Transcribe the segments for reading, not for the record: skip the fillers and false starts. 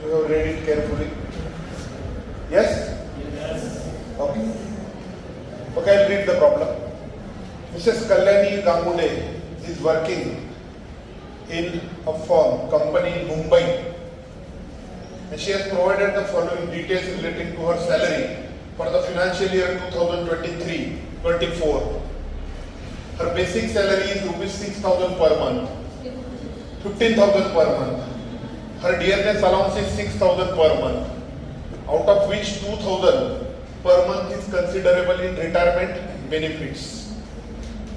You have read it carefully. Yes? Yes. Okay. Okay, I'll read the problem. Mrs. Kalyani Ganguly is working in a firm, company in Mumbai, and she has provided the following details relating to her salary for the financial year 2023-24. Her basic salary is rupees 6,000 per month, 15,000 per month. Her dearness allowance is 6,000 per month, out of which 2,000 per month is considerable in retirement benefits.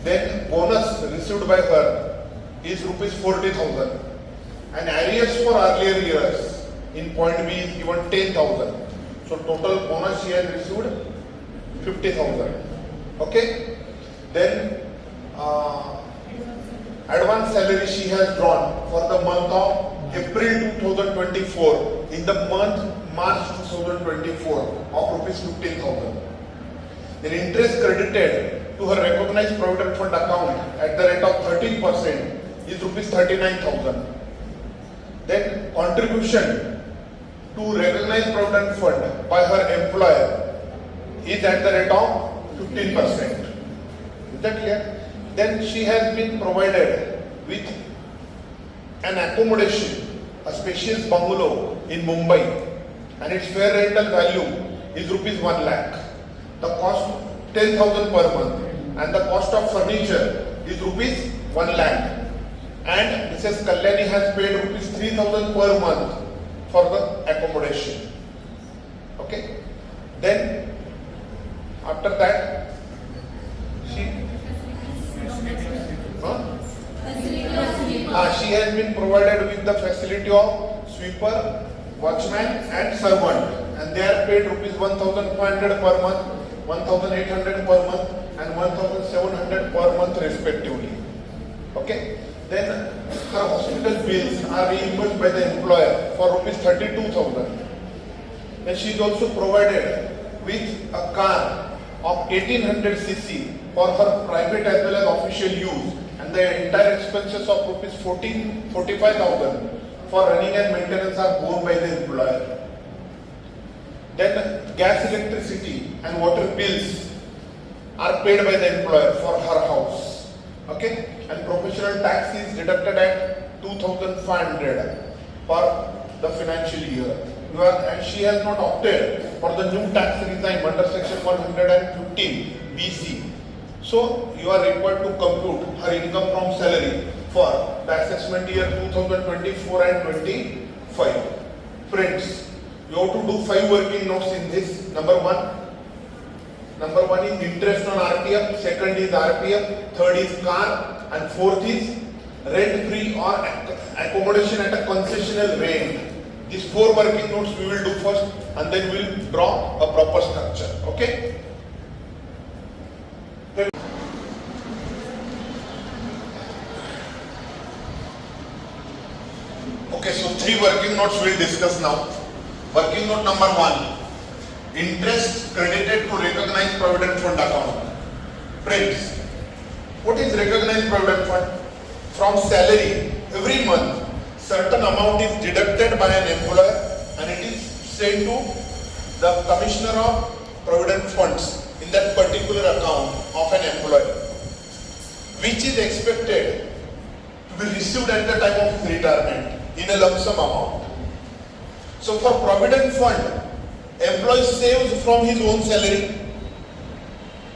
Then bonus received by her is rupees 40,000, and arrears for earlier years in point B is given 10,000. So total bonus she has received 50,000. Okay. Then advance salary she has drawn for the month of April 2024 in the month March 2024 of rupees 15,000. Then interest credited to her recognized provident fund account at the rate of 13% is rupees 39,000. Then contribution to recognized provident fund by her employer is at the rate of 15%. Is that clear? Then she has been provided with an accommodation, a spacious bungalow in Mumbai, and its fair rental value is rupees 1 lakh. The cost 10,000 per month, and the cost of furniture is rupees 1 lakh. And Mrs. Kalyani has paid rupees 3,000 per month for the accommodation. Okay. Then after that, she has been provided with the facility of sweeper, watchman and servant, and they are paid rupees 1,500 per month, 1,800 per month and 1,700 per month respectively. Okay. Then her hospital bills are reimbursed by the employer for rupees 32,000. And she is also provided with a car of 1800 cc for her private as well as official use, and the entire expenses of rupees 45,000 for running and maintenance are borne by the employer. Then gas, electricity and water bills are paid by the employer for her house. Okay, and professional tax is deducted at 2,500 for the financial year. And she has not opted for the new tax regime under section 115 BC. So you are required to compute her income from salary for the assessment year 2024 and 25. Friends, you have to do 5 working notes in this. Number one is interest on RPF, second is RPF, third is car, and fourth is rent-free or accommodation at a concessional rate. These 4 working notes we will do first, and then we will draw a proper structure. Okay? Okay, so 3 working notes we will discuss now. Working note number 1. Interest credited to recognized provident fund account. Friends, what is recognized provident fund? From salary, every month, certain amount is deducted by an employer and it is sent to the Commissioner of Provident Funds in that particular account of an employee, which is expected to be received at the time of his retirement in a lump sum amount. So for Provident Fund, employee saves from his own salary.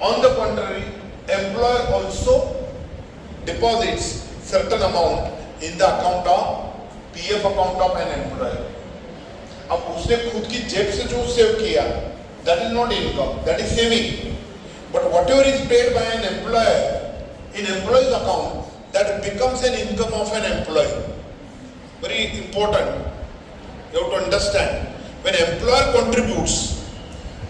On the contrary, employer also deposits certain amount in the account of PF account of an employer. अब उसने खुद की जेब से जो save किया, that is not income, that is saving. But whatever is paid by an employer in employee's account, that becomes an income of an employee. Very important. You have to understand. When employer contributes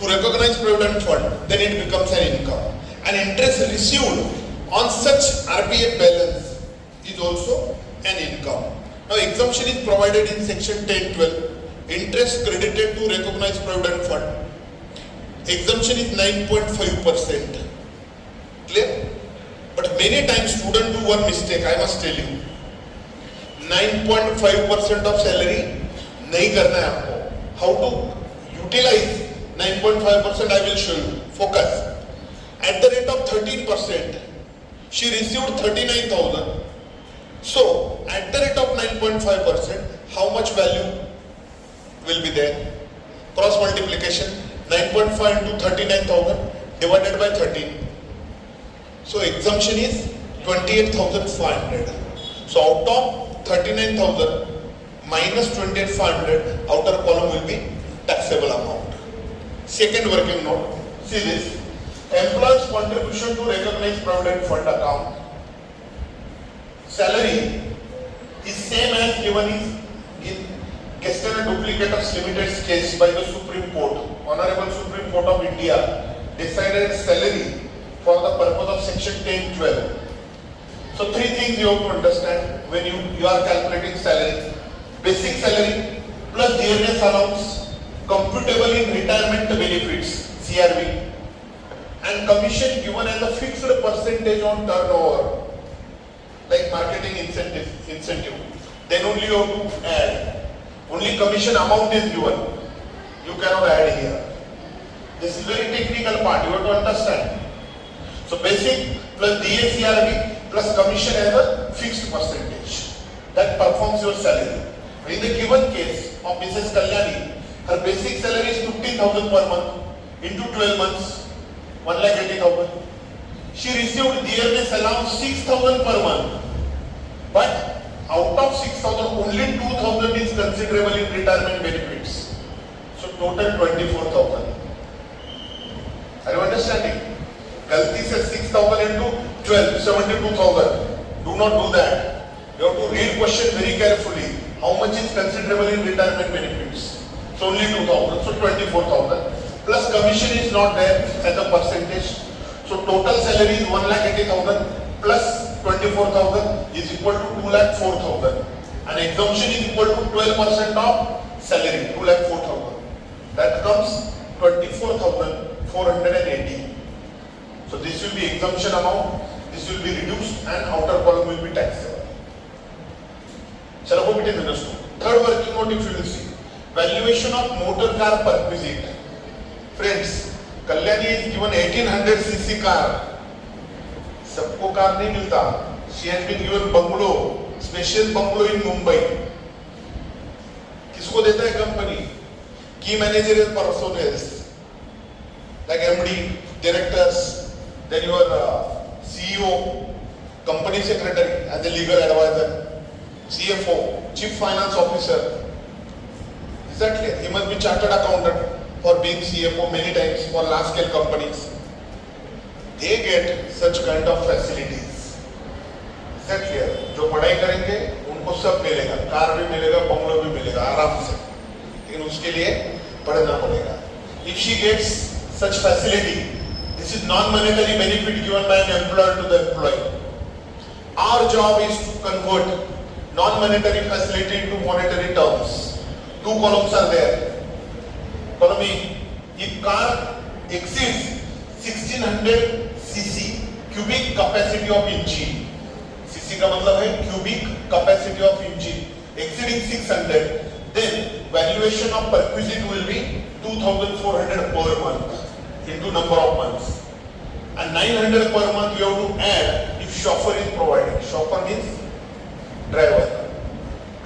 to recognized provident fund, then it becomes an income. And interest received on such RPF balance is also an income. Now exemption is provided in section 10(12). Interest credited to recognized provident fund. Exemption is 9.5%. Clear? But many times students do one mistake, I must tell you. 9.5% of salary, नहीं करना है आपको. How to utilize 9.5%? I will show you. Focus. At the rate of 13%, she received 39,000. So at the rate of 9.5%, how much value will be there? Cross multiplication. 9.5 into 39,000 divided by 13. So exemption is 28,500. So out of 39,000 minus 28,500, outer column will be taxable amount. Second working note, see this. Employee's contribution to recognized provident fund account. Salary is same as given in Kestner Duplicators Limited's case by the Supreme Court. Honorable Supreme Court of India decided salary for the purpose of section 10(12). So three things you have to understand when you are calculating salary. Basic salary plus dearness allowance computable in retirement benefits (CRB) and commission given as a fixed percentage on turnover like marketing incentive. Then only you have to add. Only commission amount is given. You cannot add here. This is very technical part. You have to understand. So basic plus DACRB plus commission as a fixed percentage. That performs your salary. In the given case of Mrs. Kalyani, her basic salary is 15,000 per month into 12 months, 1,80,000. She received dearness allowance 6,000 per month. But out of 6,000, only 2,000 is considerable in retirement benefits. So total 24,000. Are you understanding? Galti says 6,000 into 12, 72,000. Do not do that. You have to read question very carefully. How much is considerable in retirement benefits? So only 2,000. So 24,000. Plus commission is not there as a percentage. So total salary is 1,80,000 plus 24,000 is equal to 2,04,000. And exemption is equal to 12% of salary, 2,04,000. That comes 24,480. So this will be exemption amount, this will be reduced and outer column will be taxable. Shall I hope it is understood? Third working note if you will see. Valuation of motor car perquisite. Friends, Kalyani is given 1800cc car. सबको car नहीं मिलता. She has been given bungalow, special bungalow in Mumbai. किसको देता है company? Key managerial personnel, like MD, directors, then your CEO, company secretary as a legal advisor, CFO, chief finance officer. Is that clear? He must be chartered accountant for being CFO many times for large scale companies. They get such kind of facilities. Is that clear? जो पढ़ाई करेंगे उनको सब मिलेगा, car भी मिलेगा, bungalow भी मिलेगा आराम से, लेकिन उसके लिए पढ़ना पड़ेगा. If she gets such facility, this is non-monetary benefit given by an employer to the employee. Our job is to convert non-monetary facility into monetary terms. Two columns are there. Column E, if car exceeds 1600 cc cubic capacity of engine, cc का मतलब है cubic capacity of engine, exceeding 600, then valuation of perquisite will be 2,400 per month into number of months, and 900 per month you have to add if chauffeur is provided. Chauffeur means driver.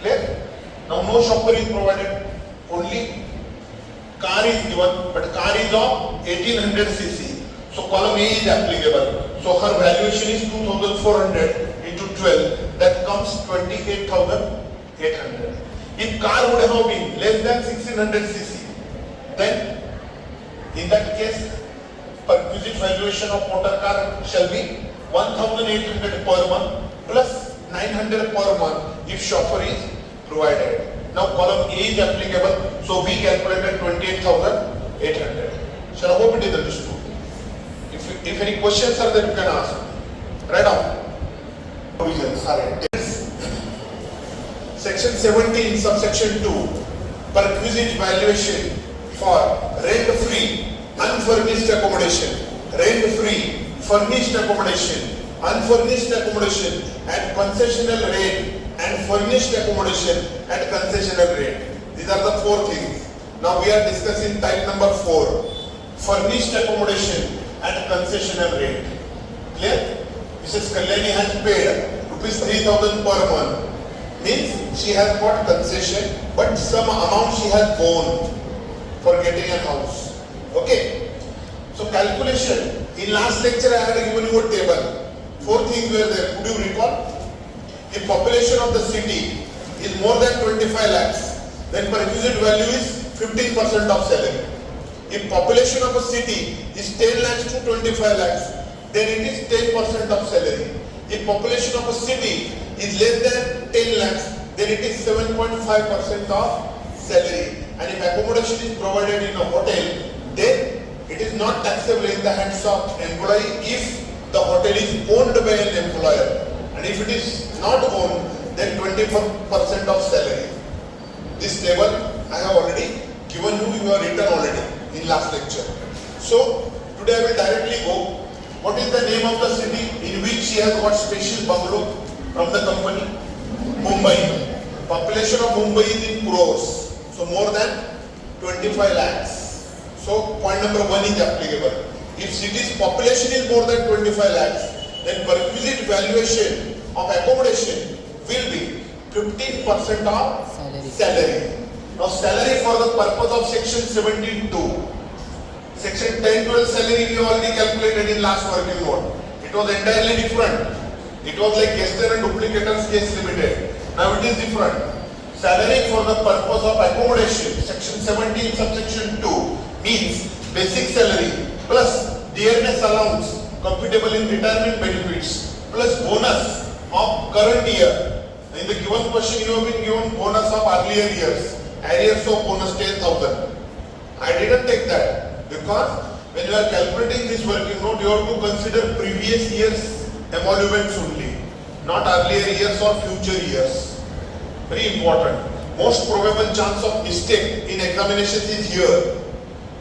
Clear? Now no chauffeur is provided, only car is given, but car is of 1800 cc. So column A is applicable. So her valuation is 2,400 into 12. That comes 28,800. If car would have been less than 1600 cc, then in that case, perquisite valuation of motor car shall be 1,800 per month plus 900 per month if chauffeur is provided. Now column A is applicable, so we calculated 28,800. Shall I hope it is understood? If any questions are there, you can ask. Write down. Provisions are in. Section 17, subsection 2, perquisite valuation for rent-free, unfurnished accommodation, rent-free, furnished accommodation, unfurnished accommodation at concessional rate, and furnished accommodation at concessional rate. This These are the four things. Now we are discussing type number 4. Furnished accommodation at concessional rate. Clear? Mrs. Kalyani has paid rupees 3,000 per month. Means she has got concession, but some amount she has borne for getting a house. Okay? So calculation. In last lecture I had given you a table. 4 things were there. Could you recall? If population of the city is more than 25 lakhs, then perquisite value is 15% of salary. If population of a city is 10 lakhs to 25 lakhs, then it is 10% of salary. If population of a city is less than 10 lakhs, then it is 7.5% of salary. And if accommodation is provided in a hotel, then it is not taxable in the hands of employee if the hotel is owned by an employer. And if it is not owned, then 24% of salary. This table I have already given you have written already in last lecture. So today I will directly go. What is the name of the city in which she has got special bungalow from the company? Mumbai. Population of Mumbai is in crores. So more than 25 lakhs. So point number 1 is applicable. If city's population is more than 25 lakhs, then perquisite valuation of accommodation will be 15% of salary. Now salary for the purpose of section 17(2). Section 10(12) salary we already calculated in last working note. It was entirely different. It was like Gester and Duplicators case limited. Now it is different. Salary for the purpose of accommodation, section 17 subsection 2 means basic salary plus dearness allowance computable in retirement benefits plus bonus of current year. In the given question you have been given bonus of earlier years. Arrears of bonus 10,000. I didn't take that because when you are calculating this working note, you have to consider previous years emoluments only, not earlier years or future years. Very important. Most probable chance of mistake in examinations is here.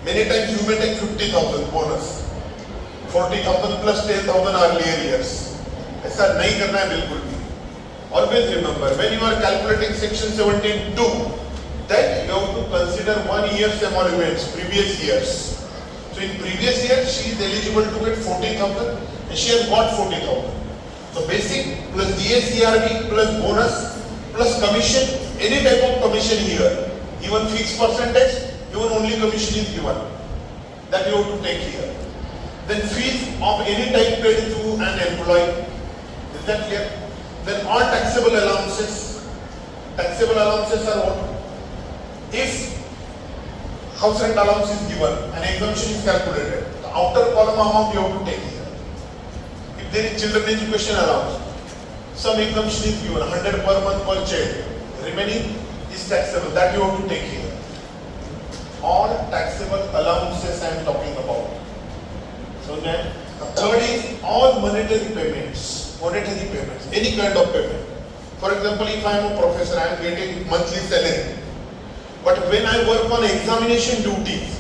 Many times you may take 50,000 bonus, 40,000 plus 10,000 earlier years. ऐसा नहीं करना है बिल्कुल भी. Always remember when you are calculating section 17(2). Then you have to consider 1 year's emoluments, previous years. So in previous year she is eligible to get 40,000 and she has got 40,000. So basic plus DACRB plus bonus plus commission, any type of commission here, even fixed percentage, even only commission is given. That you have to take here. Then fees of any type paid to an employee. Is that clear? Then all taxable allowances. Taxable allowances are what? If house rent allowance is given, an exemption is calculated, the outer column amount you have to take here. If there is children education allowance, some exemption is given, 100 per month per child. Remaining is taxable, that you have to take here. All taxable allowances I am talking about. So then, the third is all monetary payments. Monetary payments, any kind of payment. For example, if I am a professor, I am getting monthly salary. But when I work on examination duties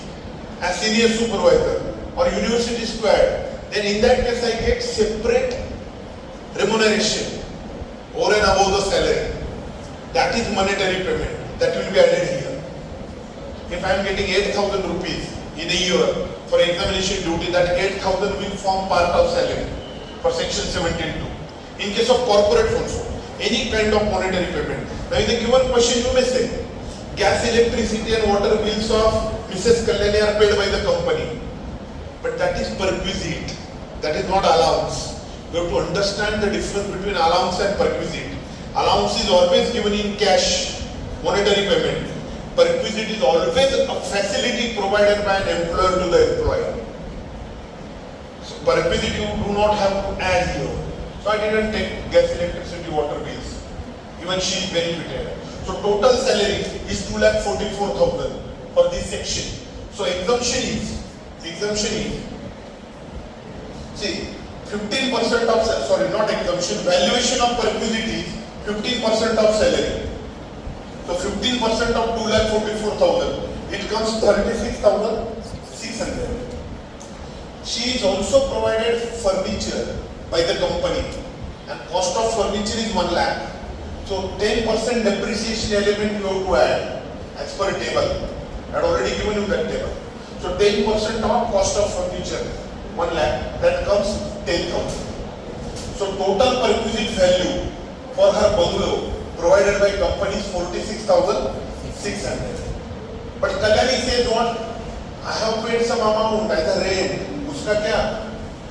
as senior supervisor or university squad, then in that case I get separate remuneration over and above the salary. That is monetary payment. That will be added here. If I am getting 8,000 rupees in a year for examination duty, that 8,000 will form part of salary for section 17(2). In case of corporate also, any kind of monetary payment. Now in the given question you may say, gas, electricity and water bills of Mrs. Kalyani are paid by the company. But that is perquisite. That is not allowance. You have to understand the difference between allowance and perquisite. Allowance is always given in cash, monetary payment. Perquisite is always a facility provided by an employer to the employee. So perquisite you do not have to add here. So I didn't take gas, electricity, water bills. Even she is benefited. So total salary is 2,44,000 for this section. So exemption is, see, 15% of, sorry, not exemption, valuation of perquisite is 15% of salary. So 15% of 2,44,000, it comes 36,600. She is also provided furniture by the company and cost of furniture is 1 lakh. So 10% depreciation element you have to add. as per table. I had already given you that table. So 10% of cost of furniture, 1 lakh, that comes 10,000. So total perquisite value for her bungalow provided by company is 46,600. But Kalyani says what? I have paid some amount as a rent. Uska kya?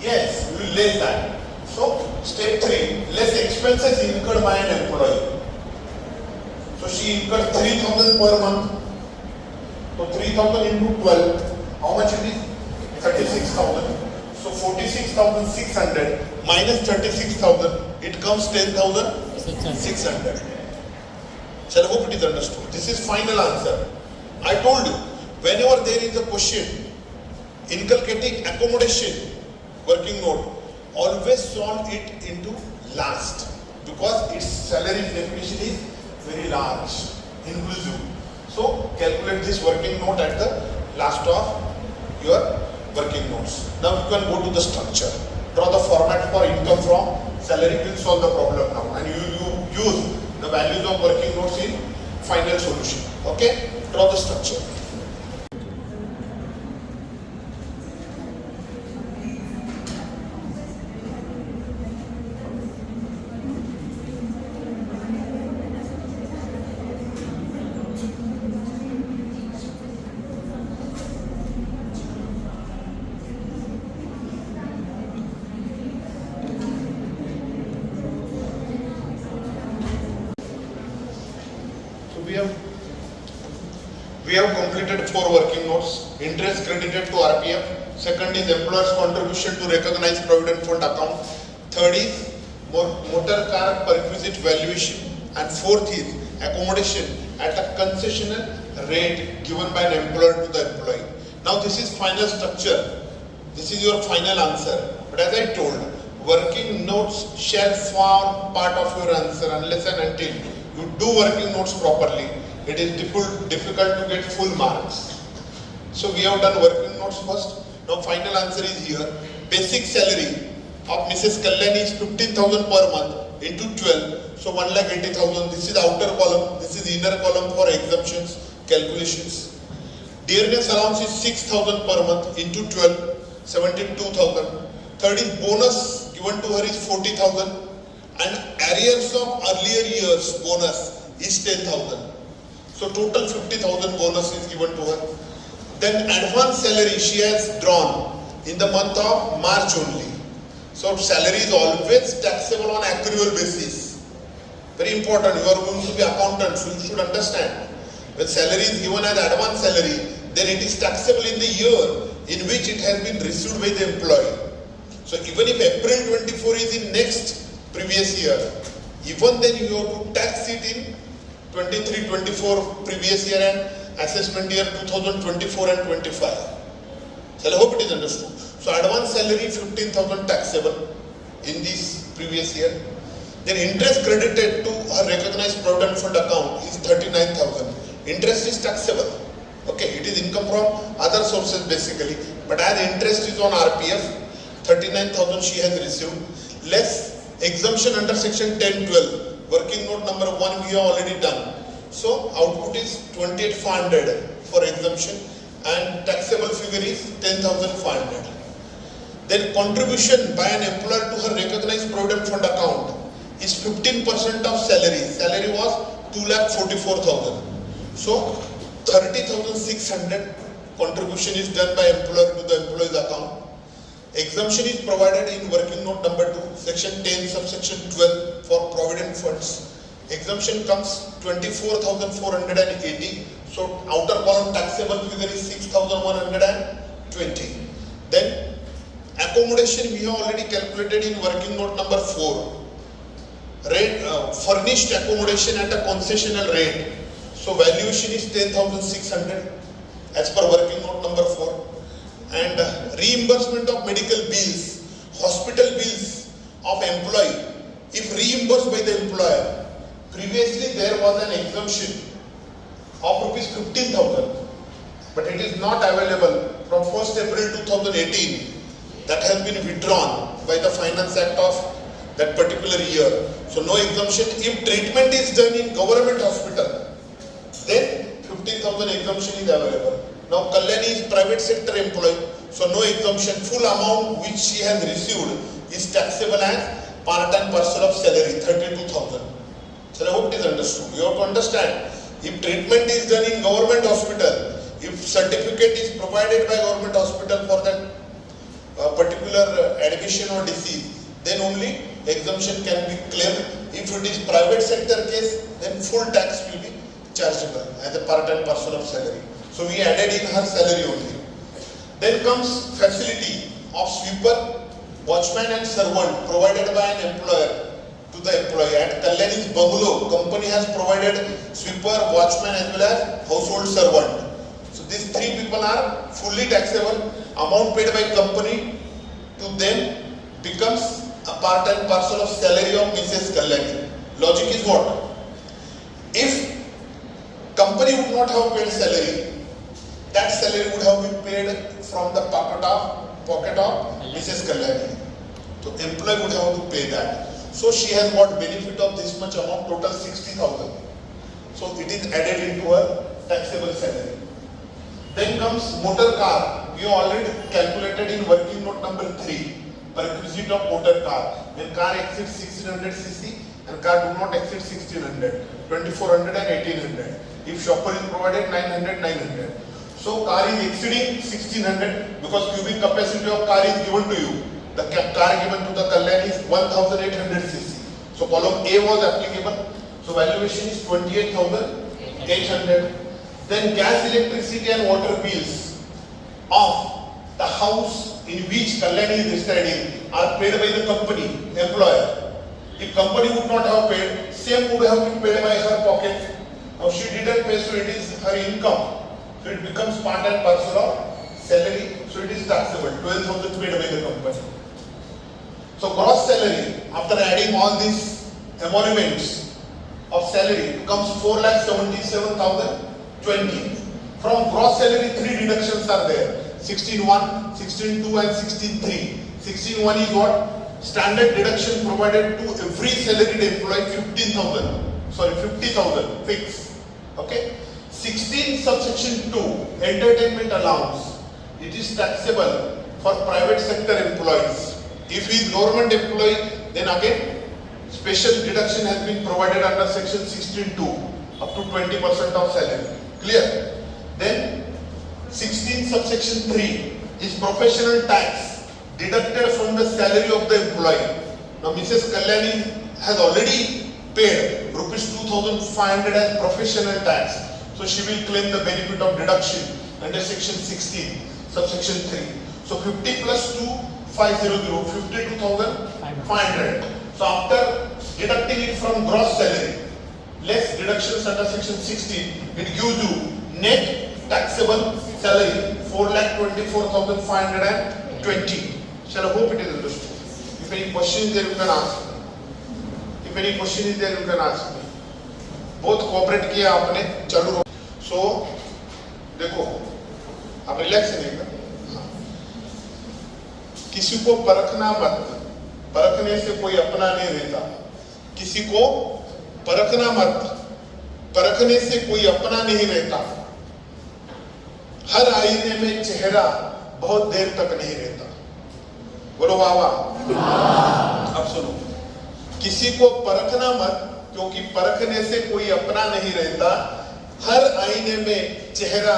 Yes, we will less that. So step 3, less expenses incurred by an employee. So she incurred 3,000 per month. So 3,000 into 12, how much it is? 36,000. So 46,600 minus 36,000, it comes 10,600. Shall I hope it is understood? This is final answer. I told you, whenever there is a question inculcating accommodation working note, always solve it into last, because its salary definition is very large, inclusive. So calculate this working note at the last of your working notes. Now you can go to the structure. Draw the format for income from salary, will solve the problem now. And you use the values of working notes in final solution. Okay? Draw the structure. We have completed 4 working notes. Interest credited to RPF. Second is employer's contribution to recognized provident fund account. Third is motor car perquisite valuation. And fourth is accommodation at a concessional rate given by an employer to the employee. Now this is final structure. This is your final answer. But as I told, working notes shall form part of your answer unless and until you do working notes properly. It is difficult to get full marks. So we have done working notes first. Now final answer is here. Basic salary of Mrs. Kalyani is 15,000 per month into 12. So 1,80,000. This is outer column. This is inner column for exemptions, calculations. Dearness allowance is 6,000 per month into 12, 72,000. Third is bonus given to her is 40,000. And arrears of earlier years bonus is 10,000. So total 50,000 bonus is given to her. Then advance salary she has drawn in the month of March only. So salary is always taxable on accrual basis. Very important. You are going to be accountant, so you should understand. When salary is given as advance salary, then it is taxable in the year in which it has been received by the employee. So even if April 24 is in next previous year, even then you have to tax it in 23-24 previous year and assessment year 2024 and 25. So I hope it is understood. So advance salary 15,000 taxable in this previous year. Then interest credited to her recognized provident fund account is 39,000. Interest is taxable. Okay, it is income from other sources basically. But as interest is on RPF, 39,000 she has received. Less exemption under section 10-12. Working note number 1 we have already done. So output is 28,500 for exemption and taxable figure is 10,500. Then contribution by an employer to her recognized provident fund account is 15% of salary. Salary was 2,44,000. So 30,600 contribution is done by employer to the employee's account. Exemption is provided in working note number 2, section 10, subsection 12 for provident funds. Exemption comes 24,480. So outer column taxable figure is 6,120. Then accommodation we have already calculated in working note number 4. Rate, furnished accommodation at a concessional rate. So valuation is 10,600 as per working note number 4. And reimbursement of medical bills, hospital bills of employee, if reimbursed by the employer. Previously there was an exemption of rupees 15,000, but it is not available from 1st April 2018. That has been withdrawn by the Finance Act of that particular year. So no exemption. If treatment is done in government hospital, then 15,000 exemption is available. Now Kalyani is private sector employee, so no exemption. Full amount which she has received is taxable as part and parcel of salary, 32,000. So I hope it is understood. You have to understand, if treatment is done in government hospital, if certificate is provided by government hospital for that particular admission or disease, then only exemption can be claimed. If it is private sector case, then full tax will be chargeable as a part and parcel of salary. So we added in her salary only. Then comes facility of sweeper, watchman and servant provided by an employer to the employee. At Kalyani's bungalow, company has provided sweeper, watchman as well as household servant. So these three people are fully taxable. Amount paid by company to them becomes a part and parcel of salary of Mrs. Kalyani. Logic is what? If company would not have paid salary, that salary would have been paid from the pocket of Mrs. Kalyani. So employee would have to pay that. So she has got benefit of this much amount, total 60,000. So it is added into her taxable salary. Then comes motor car. We already calculated in working note number 3. Perquisite of motor car. When car exceeds 1600 cc and car do not exceed 1600, 2400 and 1800. If shopper is provided 900. So car is exceeding 1600 because cubic capacity of car is given to you. The car given to the Kalyani is 1800 cc. So column A was applicable. So valuation is 28,800. Then gas, electricity and water bills of the house in which Kalyani is residing are paid by the company, employer. If company would not have paid, same would have been paid by her pocket. Now she didn't pay, so it is her income. So it becomes part and parcel of salary. So it is taxable. 12,000 paid by the company. So gross salary after adding all these emoluments of salary becomes 4,77,020. From gross salary, 3 deductions are there. 16.1, 16.2 and 16.3. 16.1 is what? Standard deduction provided to every salaried employee 50,000 fixed. Okay. 16 subsection 2, entertainment allowance. It is taxable for private sector employees. If he is government employee, then again special deduction has been provided under section 16.2 up to 20% of salary. Clear? Then 16 subsection 3 is professional tax deducted from the salary of the employee. Now Mrs. Kalyani has already paid rupees 2,500 as professional tax. So she will claim the benefit of deduction under section 16 subsection 3. So 50 plus 2, 500, 52,500. So after deducting it from gross salary, less deductions under section 16, it gives you net taxable salary 4,24,520. Shall I hope it is understood? If any question is there, you can ask me. If any question is there, you can ask me. बहुत cooperate किया आपने, चालू रहो. सो देखो, आप relax नहीं कर. किसी को परखना मत. परखने से कोई अपना नहीं रहता. किसी को परखना मत. परखने से कोई अपना नहीं रहता. हर आईने में चेहरा बहुत देर तक नहीं रहता. बोलो वाह वाह. अब सुनो, किसी को परखना मत, क्योंकि परखने से कोई अपना नहीं रहता. हर आईने में चेहरा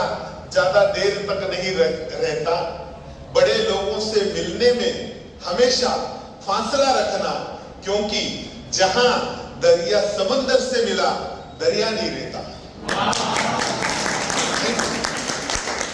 ज्यादा देर तक नहीं रहता. बड़े लोगों से मिलने में हमेशा फासला रखना, क्योंकि जहां दरिया समंदर से मिला, दरिया नहीं रहता.